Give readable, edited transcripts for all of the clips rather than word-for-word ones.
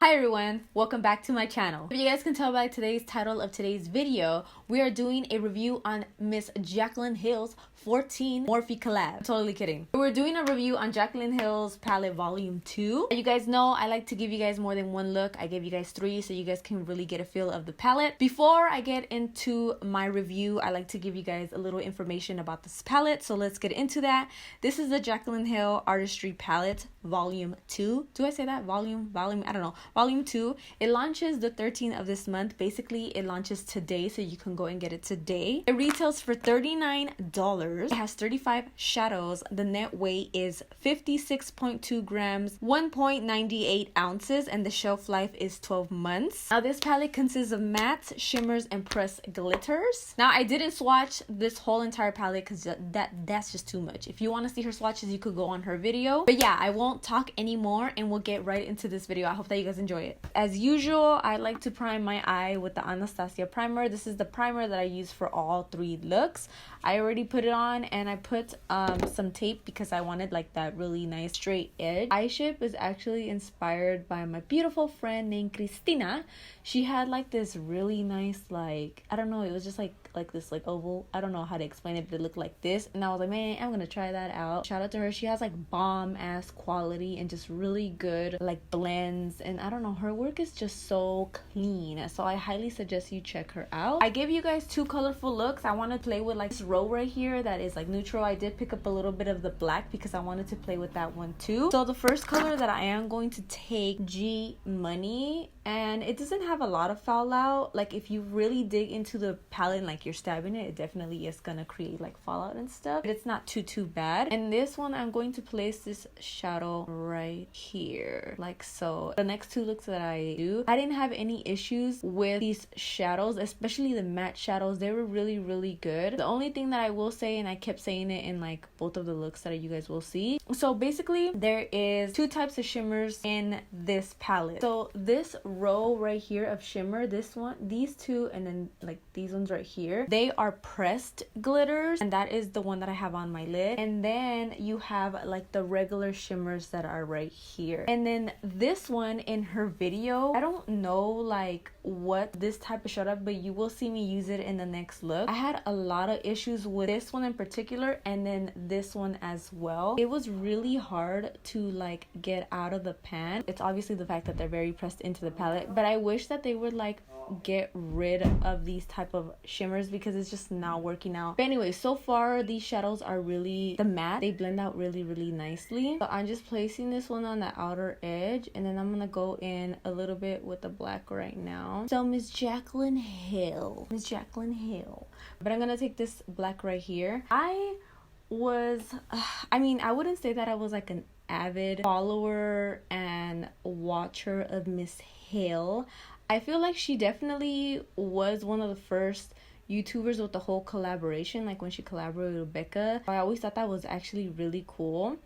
Hi everyone, welcome back to my channel. If you guys can tell by today's title of today's video, we are doing a review on Miss Jaclyn Hill's 14 Morphe collab. I'm totally kidding. We're doing a review on Jaclyn Hill's palette volume 2. You guys know I like to give you guys more than one look. I gave you guys 3 so you guys can really get a feel of the palette. Before I get into my review, I like to give you guys a little information about this palette. So let's get into that. This is the Jaclyn Hill Artistry palette volume 2. Do I say that? Volume? I don't know. Volume 2. It launches the 13th of this month. Basically, it launches today, so you can go and get it today. It retails for $39. It has 35 shadows. The net weight is 56.2 grams, 1.98 ounces, and the shelf life is 12 months. Now, this palette consists of mattes, shimmers, and pressed glitters. Now, I didn't swatch this whole entire palette because that's just too much. If you want to see her swatches, you could go on her video. But yeah, I won't talk anymore, and we'll get right into this video. I hope that you guys enjoy it. As usual, I like to prime my eye with the Anastasia primer. This is the primer that I use for all 3 looks. I already put it on, and I put some tape because I wanted like that really nice straight edge. Eye shape is actually inspired by my beautiful friend named Cristina. She had like this really nice, like, I don't know, it was just like this like oval. I don't know how to explain it, but it looked like this, and I was like, man, I'm gonna try that out. Shout out to her. She has like bomb ass quality and just really good like blends, and I don't know, her work is just so clean, so I highly suggest you check her out. I gave you guys 2 colorful looks. I want to play with like this row right here that is like neutral. I did pick up a little bit of the black because I wanted to play with that one too. So the first color that I am going to take, G Money, and it doesn't have a lot of fallout. Like if you really dig into the palette and like you're stabbing it, it definitely is gonna create like fallout and stuff, but it's not too bad. And this one, I'm going to place this shadow right here like so. The next 2 looks that I do, I didn't have any issues with these shadows, especially the matte shadows. They were really good. The only thing that I will say, and I kept saying it in like both of the looks that you guys will see, so basically there is 2 types of shimmers in this palette. So this row right here of shimmer, this one, these 2, and then like these ones right here, they are pressed glitters, and that is the one that I have on my lid. And then you have like the regular shimmers that are right here. And then this one in her video, I don't know like what this type of showed up, but you will see me use it in the next look. I had a lot of issues with this one in particular, and then this one as well. It was really hard to like get out of the pan. It's obviously the fact that they're very pressed into the palette, but I wish that they would like get rid of these type of shimmers because it's just not working out. But anyway, so far these shadows are really the matte. They blend out really nicely. So I'm just placing this one on the outer edge, and then I'm gonna go in a little bit with the black right now. So Miss Jaclyn Hill. But I'm gonna take this black right here. I mean, I wouldn't say that I was like an avid follower and watcher of Miss Hill. I feel like she definitely was one of the first YouTubers with the whole collaboration, like when she collaborated with Becca. I always thought that was actually really cool.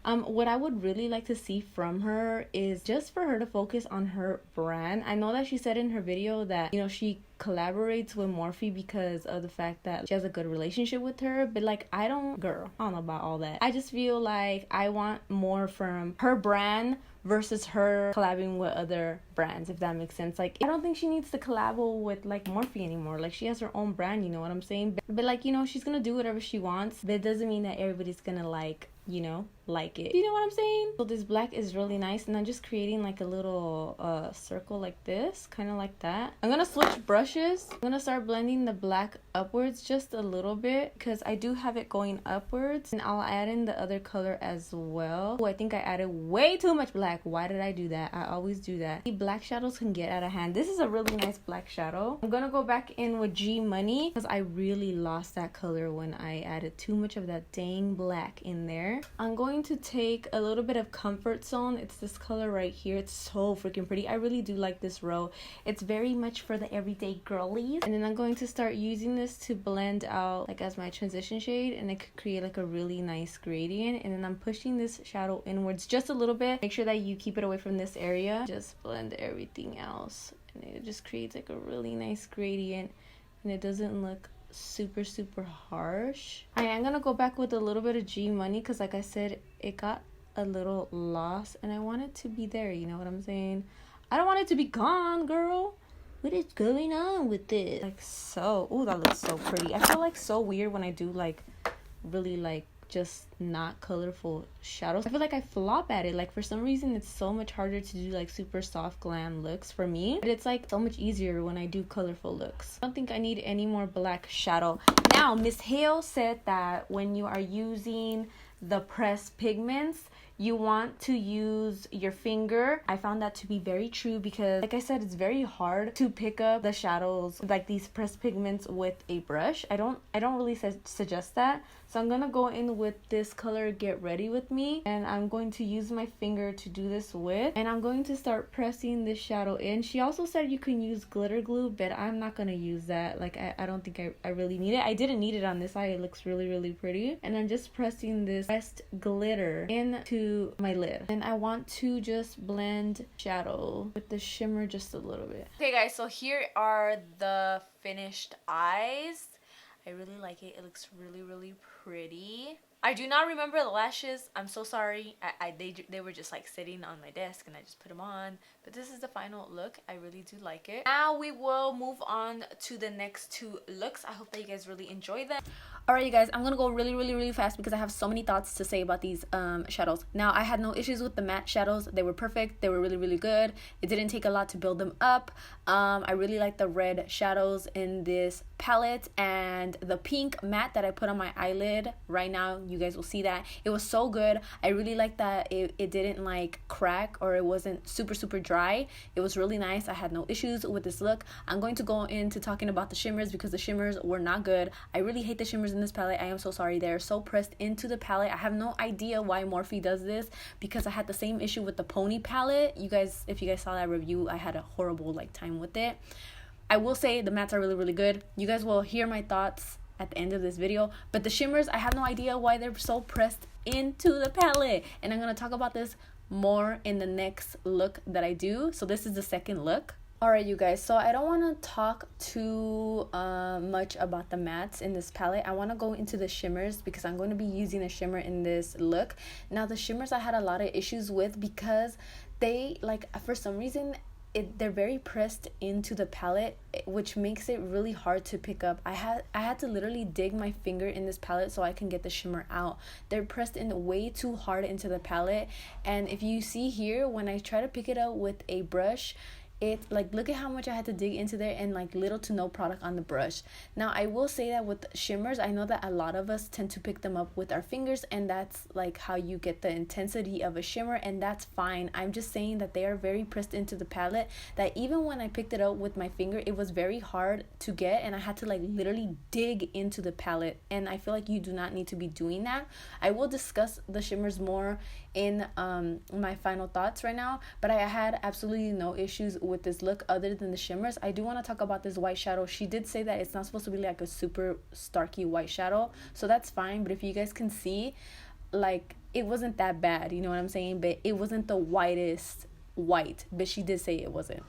What I would really like to see from her is just for her to focus on her brand. I know that she said in her video that, you know, she collaborates with Morphe because of the fact that she has a good relationship with her, but like I don't know about all that. I just feel like I want more from her brand versus her collabing with other brands, if that makes sense. Like I don't think she needs to collab with like Morphe anymore. Like she has her own brand, you know what I'm saying? But like, you know, she's gonna do whatever she wants, but it doesn't mean that everybody's gonna like, you know, like it. You know what I'm saying? So this black is really nice, and I'm just creating like a little circle like this, kind of like that. I'm gonna switch brushes. I'm gonna start blending the black upwards just a little bit because I do have it going upwards, and I'll add in the other color as well. Oh, I think I added way too much black. Why did I do that? I always do that. The black shadows can get out of hand. This is a really nice black shadow. I'm gonna go back in with G Money because I really lost that color when I added too much of that dang black in there. I'm going to take a little bit of Comfort Zone. It's this color right here. It's so freaking pretty. I really do like this row. It's very much for the everyday girlies. And then I'm going to start using this to blend out like as my transition shade, and it could create like a really nice gradient. And then I'm pushing this shadow inwards just a little bit. Make sure that you keep it away from this area. Just blend everything else, and it just creates like a really nice gradient, and it doesn't look super harsh. I am gonna go back with a little bit of G Money because like I said, it got a little lost and I want it to be there, you know what I'm saying? I don't want it to be gone, girl. What is going on with this? Like, so, oh, that looks so pretty. I feel like so weird when I do like really like just not colorful shadows. I feel like I flop at it. Like, for some reason it's so much harder to do like super soft glam looks for me, but it's like so much easier when I do colorful looks. I don't think I need any more black shadow. Now, Miss Hale said that when you are using the pressed pigments, you want to use your finger. I found that to be very true because, like I said, it's very hard to pick up the shadows, like these pressed pigments, with a brush. I don't really suggest that. So I'm gonna go in with this color Get Ready With Me, and I'm going to use my finger to do this with, and I'm going to start pressing this shadow in. She also said you can use glitter glue, but I'm not gonna use that. Like, I don't think I really need it. I didn't need it on this eye. It looks really, really pretty. And I'm just pressing this pressed glitter into my lid, and I want to just blend shadow with the shimmer just a little bit. Okay guys, so here are the finished eyes. I really like it. It looks really, really pretty. I do not remember the lashes. I'm so sorry. They were just like sitting on my desk and I just put them on. But this is the final look. I really do like it. Now we will move on to the next two looks. I hope that you guys really enjoy them. Alright, you guys, I'm gonna go really, really, really fast because I have so many thoughts to say about these shadows. Now, I had no issues with the matte shadows. They were perfect. They were really, really good. It didn't take a lot to build them up. I really like the red shadows in this palette, and the pink matte that I put on my eyelid right now, you guys will see that. It was so good. I really like that it didn't like crack, or it wasn't super, super dry. It was really nice. I had no issues with this look. I'm going to go into talking about the shimmers because the shimmers were not good. I really hate the shimmers in this palette. I am so sorry. They're so pressed into the palette. I have no idea why Morphe does this because I had the same issue with the pony palette. You guys, if you guys saw that review, I had a horrible like time with it. I will say the mattes are really, really good. You guys will hear my thoughts at the end of this video, but the shimmers, I have no idea why they're so pressed into the palette, and I'm going to talk about this more in the next look that I do. So this is the second look. Alright, you guys, so I don't want to talk too much about the mattes in this palette. I want to go into the shimmers because I'm going to be using a shimmer in this look. Now, the shimmers I had a lot of issues with because they, like, for some reason, they're very pressed into the palette, which makes it really hard to pick up. I had to literally dig my finger in this palette so I can get the shimmer out. They're pressed in way too hard into the palette, and if you see here, when I try to pick it up with a brush, it like, look at how much I had to dig into there, and like little to no product on the brush. Now, I will say that with shimmers, I know that a lot of us tend to pick them up with our fingers, and that's like how you get the intensity of a shimmer, and that's fine. I'm just saying that they are very pressed into the palette, that even when I picked it up with my finger, it was very hard to get, and I had to like literally dig into the palette, and I feel like you do not need to be doing that. I will discuss the shimmers more in my final thoughts right now, but I had absolutely no issues with this look other than the shimmers. I do want to talk about this white shadow. She did say that it's not supposed to be like a super starky white shadow, so that's fine, but if you guys can see, like, it wasn't that bad, you know what I'm saying? But it wasn't the whitest white, but she did say it wasn't.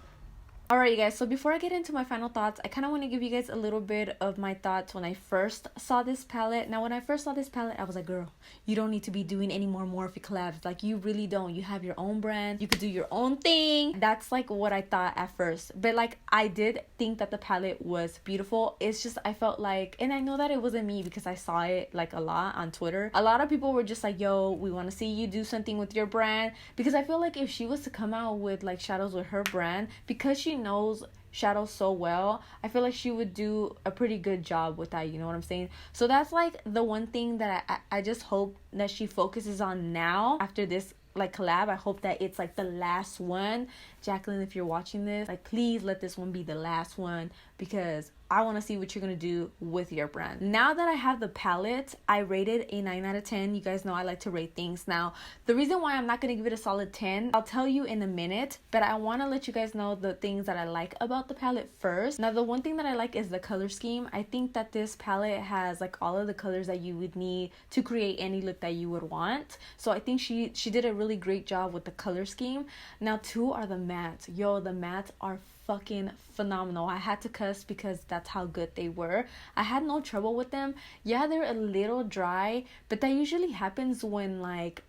Alright, you guys, so before I get into my final thoughts, I kind of want to give you guys a little bit of my thoughts when I first saw this palette. Now, when I first saw this palette, I was like, girl, you don't need to be doing any more Morphe collabs. Like, you really don't. You have your own brand. You could do your own thing. That's like what I thought at first. But like, I did think that the palette was beautiful. It's just, I felt like, and I know that it wasn't me because I saw it like a lot on Twitter. A lot of people were just like, yo, we want to see you do something with your brand. Because I feel like if she was to come out with like shadows with her brand, because she knows shadows so well, I feel like she would do a pretty good job with that, you know what I'm saying? So that's like the one thing that I just hope that she focuses on now after this like collab. I hope that it's like the last one. Jaclyn, if you're watching this, like, please let this one be the last one because I want to see what you're going to do with your brand. Now that I have the palette, I rated a 9 out of 10. You guys know I like to rate things. Now, the reason why I'm not going to give it a solid 10, I'll tell you in a minute, but I want to let you guys know the things that I like about the palette first. Now, the one thing that I like is the color scheme. I think that this palette has like all of the colors that you would need to create any look that you would want. So I think she did a really great job with the color scheme. Now, two are the mattes. Yo, the mattes are fucking phenomenal. I had to cuss because that's how good they were. I had no trouble with them. Yeah, they're a little dry, but that usually happens when like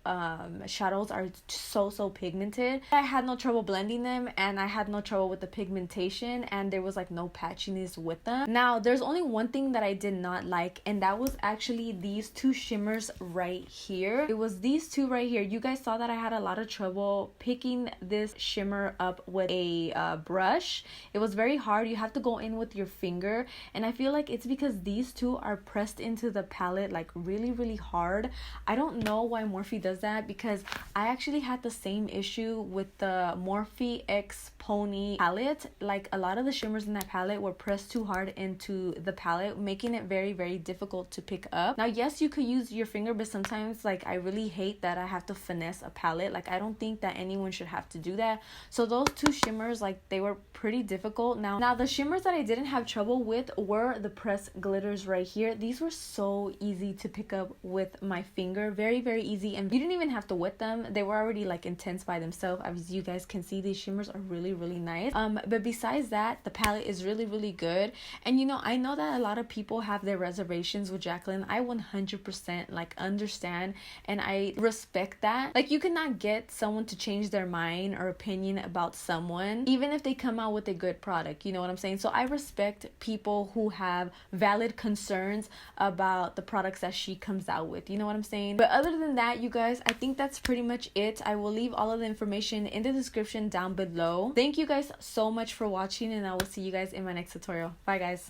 shadows are so pigmented. I had no trouble blending them, and I had no trouble with the pigmentation, and there was like no patchiness with them. Now there's only one thing that I did not like, and that was actually these two shimmers right here. It was these two right here. You guys saw that I had a lot of trouble picking this shimmer up with a brush. It was very hard. You have to go in with your finger, and I feel like it's because these two are pressed into the palette like really hard. I don't know why Morphe does that, because I actually had the same issue with the Morphe X Pony palette. Like a lot of the shimmers in that palette were pressed too hard into the palette, making it very difficult to pick up. Now yes, you could use your finger, but sometimes like I really hate that I have to finesse a palette. Like I don't think that anyone should have to do that. So those two shimmers, like they were pretty difficult. Now the shimmers that I didn't have trouble with were the pressed glitters right here. These were so easy to pick up with my finger, very easy, and you didn't even have to wet them. They were already like intense by themselves. As you guys can see, these shimmers are really nice. But besides that, the palette is really good. And you know, I know that a lot of people have their reservations with Jaclyn. I 100% like understand, and I respect that. Like you cannot get someone to change their mind or opinion about someone even if they come out with a good product, you know what I'm saying? So I respect people who have valid concerns about the products that she comes out with, you know what I'm saying? But other than that, you guys, I think that's pretty much it. I will leave all of the information in the description down below. Thank you guys so much for watching, and I will see you guys in my next tutorial. Bye guys.